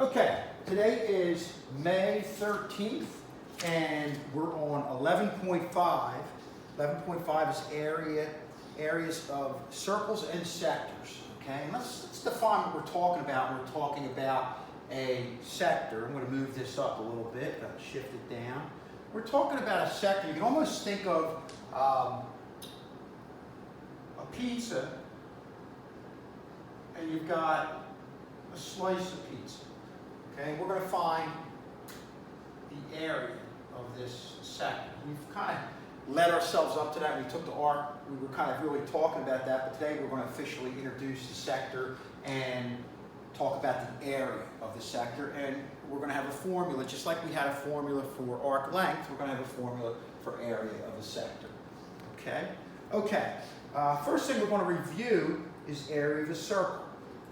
Okay, today is May 13th, and we're on 11.5. 11.5 is areas of circles and sectors. Okay, and let's define what we're talking about. We're talking about a sector. I'm going to move this up a little bit, shift it down. We're talking about a sector. You can almost think of a pizza, and you've got a slice of pizza. Okay, we're going to find the area of this sector. We've kind of led ourselves up to that. We took the arc. We were kind of really talking about that, but today we're going to officially introduce the sector and talk about the area of the sector. And we're going to have a formula, just like we had a formula for arc length. We're going to have a formula for area of a sector. Okay. Okay. First thing we're going to review is area of a circle.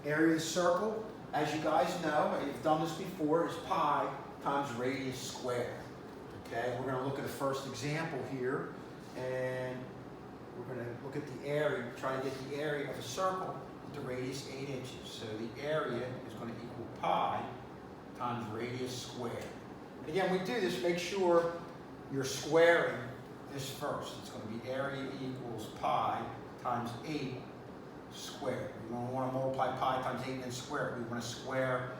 Area of the circle, as you guys know, you've done this before, is pi times radius squared. Okay, we're going to look at the first example here, and we're going to look at the area, try to get the area of a circle with the radius 8 inches. So the area is going to equal pi times radius squared. And again, we do this, make sure you're squaring this first. It's going to be area equals pi times 8 squared. We don't want to multiply pi times 8 and then square it. We want to square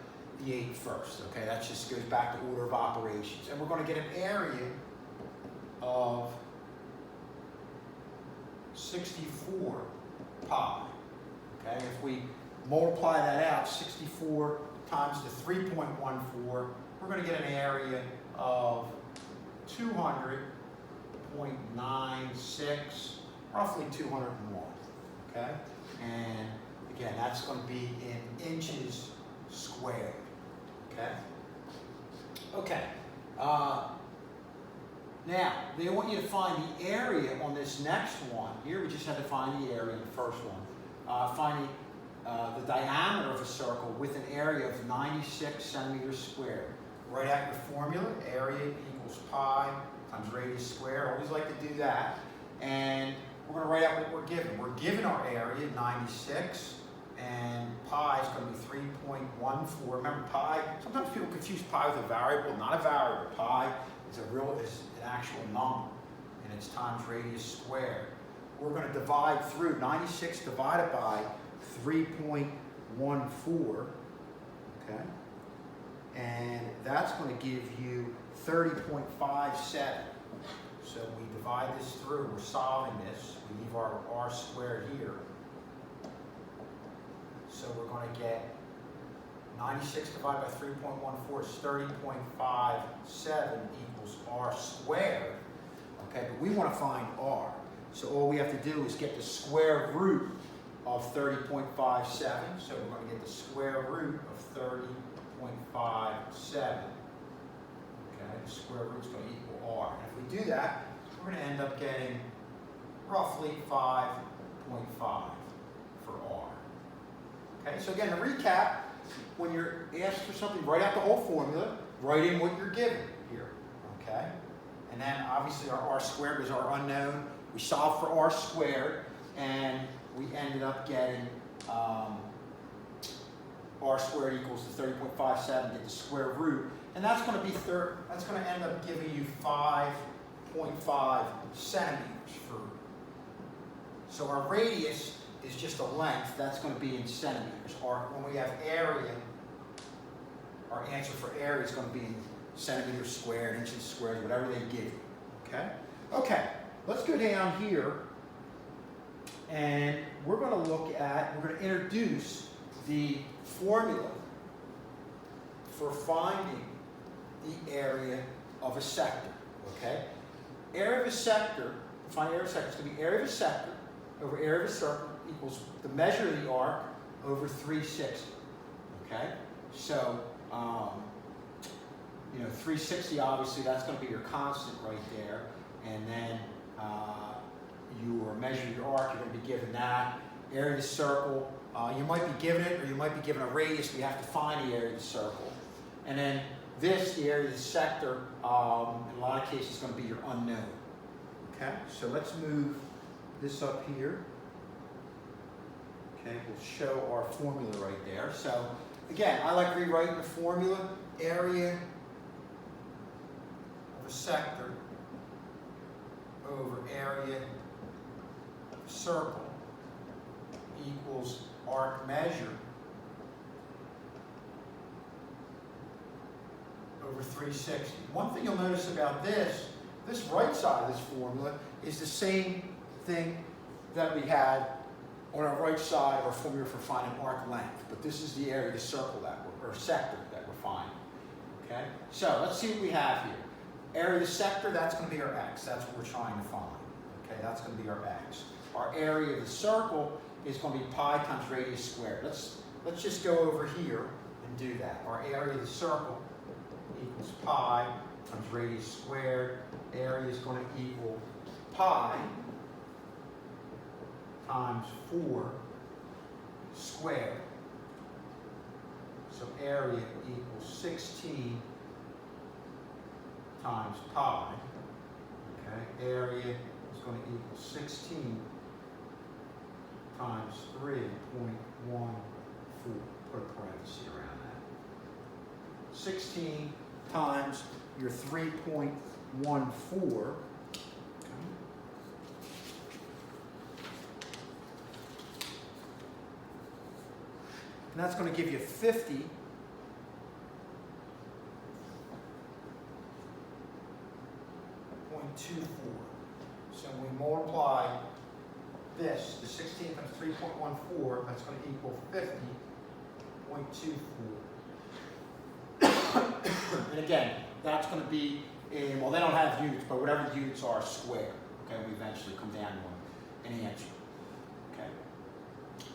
the 8 first. Okay, that just goes back to order of operations. And we're going to get an area of 64 pi. Okay, if we multiply that out, 64 times the 3.14, we're going to get an area of 200.96, roughly 201. Okay, and again, that's going to be in inches squared. Okay. Okay. Now, they want you to find the area on this next one. Here, we just had to find the area in the first one. Find the diameter of a circle with an area of 96 centimeters squared. Write out your formula. Area equals pi times radius squared. Always like to do that. And we're going to write out what we're given. We're given our area, 96, and pi is going to be 3.14. Remember, pi, sometimes people confuse pi with a variable. Not a variable. Pi is an actual number, and it's times radius squared. We're going to divide through 96 divided by 3.14, okay? And that's going to give you 30.57. So we divide this through, we're solving this. We leave our r squared here. So we're going to get 96 divided by 3.14 is 30.57 equals r squared. Okay, but we want to find r. So all we have to do is get the square root of 30.57. So we're going to get the square root of 30.57. Okay, the square root is going to equal r. And if we do that, we're going to end up getting roughly 5.5 for r. Okay, so again, to recap, when you're asked for something, write out the whole formula, write in what you're given here. Okay, and then obviously our r squared was our unknown. We solved for r squared, and we ended up getting r squared equals to 30.57. Get the square root, and that's going to be that's going to end up giving you 5.5 centimeters for. So our radius is just a length. That's going to be in centimeters. Or when we have area, our answer for area is going to be in centimeters squared, inches squared, whatever they give you. Okay. Okay. Let's go down here, and we're going to look at. We're going to introduce the formula for finding the area of a sector. Okay. Area of a sector. Find area of a sector. It's going to be area of a sector over area of a circle equals the measure of the arc over 360. Okay. So 360, obviously, that's going to be your constant right there. And then your measure of your arc, you're going to be given that. Area of the circle, you might be given it, or you might be given a radius. We have to find the area of the circle. And then this, the area of the sector, in a lot of cases, is going to be your unknown. Okay, so let's move this up here. Okay, we'll show our formula right there. So again, I like rewriting the formula. Area of a sector over area of a circle equals arc measure over 360. One thing you'll notice about this right side of this formula is the same thing that we had on our right side of our formula for finding arc length, but this is the area of the circle or sector that we're finding. Okay, so let's see what we have here. Area of the sector, that's going to be our x. That's what we're trying to find. Okay, that's going to be our x. Our area of the circle is going to be pi times radius squared. Let's just go over here and do that. Our area of the circle equals pi times radius squared. Area is going to equal pi times 4 squared. So area equals 16 times pi. Okay, area is going to equal 16 times 3.14. Put a parenthesis around that. 16 times your 3.14. And that's going to give you 50 0.24. So when we multiply this, the 16 times 3.14, that's going to equal 50.24. And again, that's going to be in, well, they don't have units, but whatever the units are square. Okay, we eventually come down to an answer.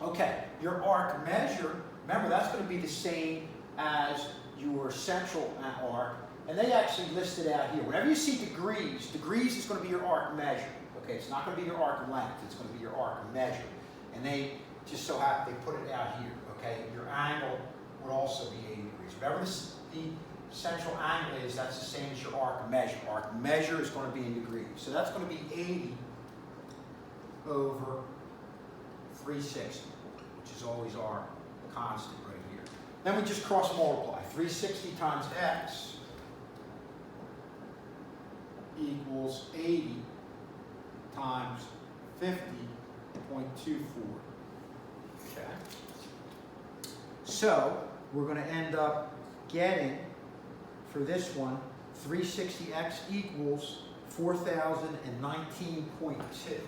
Okay, your arc measure, remember that's going to be the same as your central arc, and they actually listed out here. Whenever you see degrees is going to be your arc measure. Okay, it's not going to be your arc length, it's going to be your arc measure. And they just so happen they put it out here. Okay, your angle would also be 80 degrees. Whatever the central angle is, that's the same as your arc measure. Arc measure is going to be in degrees. So that's going to be 80 over 360, which is always our constant right here. Then we just cross multiply. 360 times x equals 80 times 50.24. Okay. So we're going to end up getting, for this one, 360x equals 4,019.2.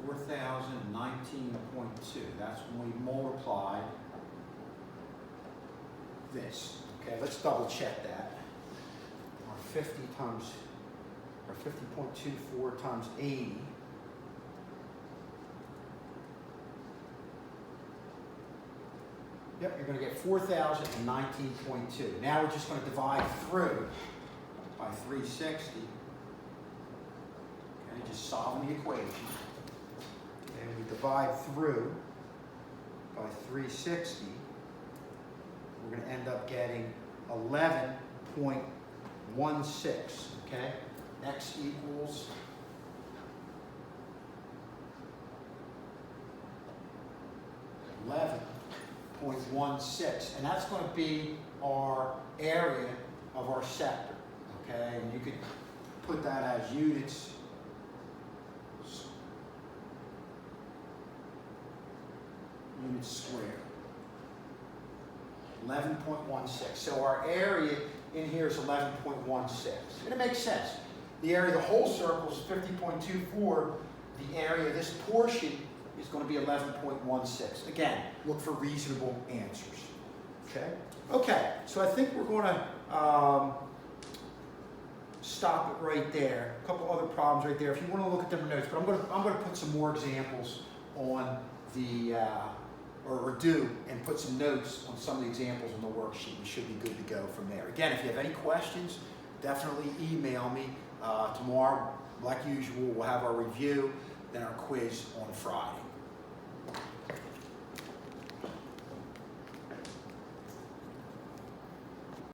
4,019.2. That's when we multiply this. Okay, let's double check that. Our 50.24 times 80. Yep, you're going to get 4,019.2. Now we're just going to divide through by 360. Okay, just solving the equation. And we divide through by 360, we're going to end up getting 11.16, okay? X equals 11.16, and that's going to be our area of our sector, okay? And you could put that as units. Units squared. 11.16. So our area in here is 11.16. And it makes sense. The area of the whole circle is 50.24. The area of this portion is going to be 11.16. Again, look for reasonable answers. Okay? Okay, so I think we're going to stop it right there. A couple other problems right there. If you want to look at different notes, but I'm going to put some more examples on the or do and put some notes on some of the examples on the worksheet. We should be good to go from there. Again, if you have any questions, definitely email me. Tomorrow, like usual, we'll have our review, then our quiz on Friday.